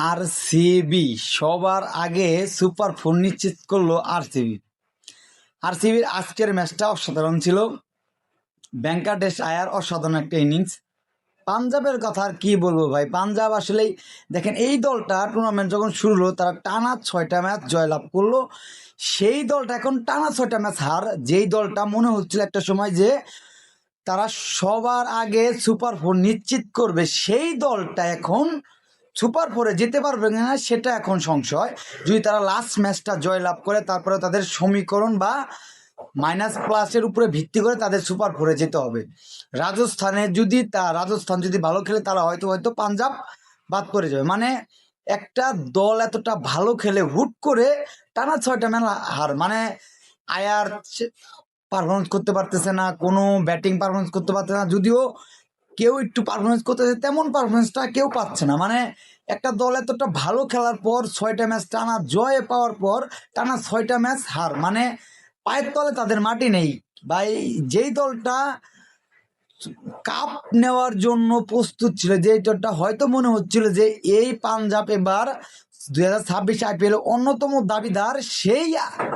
RCB সবার আগে super four নিশ্চিত করলো আরসিবির আজকের ম্যাচটা অসাধারণ ছিল। ভেঙ্কাটেশ আয়ার অসাধারণ একটা ইনিংস। পাঞ্জাবের কথা আর কি বলবো ভাই, পাঞ্জাব আসলেই দেখেন, এই দলটা টুর্নামেন্ট যখন শুরু হলো তারা টানা 6টা ম্যাচ জয়লাভ করলো। সেই দলটা এখন টানা 6টা ম্যাচ হার। যেই দলটা মনে হচ্ছিল একটা সময় যে তারা সবার আগে সুপার ফোর নিশ্চিত করবে, সেই দলটা এখন সুপার ফোরে যেতে পারবে না সেটা এখন সংশয়। যদি তারা লাস্ট ম্যাচটা জয়লাভ করে তারপরে তাদের সমীকরণ বা মাইনাস প্লাসের উপরে ভিত্তি করে তাদের সুপার ফোরে যেতে হবে। রাজস্থান যদি ভালো খেলে তারা হয়তো পাঞ্জাব বাদ করে যাবে। মানে একটা দল এতটা ভালো খেলে হুট করে টানা 6টা ম্যাচ হার, মানে আয়ার পারফরমেন্স করতে পারতেছে না, কোনো ব্যাটিং পারফরমেন্স করতে পারতেছে না। যদিও কেউ একটু পারফরমেন্স করতেছে, তেমন পারফরমেন্সটা কেউ পাচ্ছে না। মানে একটা দল এতটা ভালো খেলার পর 6টা ম্যাচ টানা জয় পাওয়ার পর টানা 6টা ম্যাচ হার, মানে পায়ের তলে তাদের মাটি নেই ভাই। যেই দলটা কাপ নেওয়ার জন্য প্রস্তুত ছিল, যে দলটা হয়তো মনে হচ্ছিল যে এই পাঞ্জাব এবার 2026 IPL অন্যতম দাবিদার, সেই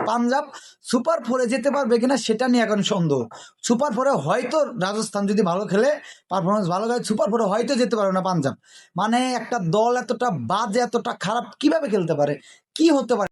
পাঞ্জাব সুপার ফোরে যেতে পারবে কিনা সেটা নিয়ে এখন সন্দেহ। সুপার ফোরে হয়তো রাজস্থান যদি ভালো খেলে, পারফরমেন্স ভালো খেলে, সুপার ফোরে হয়তো যেতে পারবে না পাঞ্জাব। মানে একটা দল এতটা বাজে, এতটা খারাপ কিভাবে খেলতে পারে, কি হতে পারে?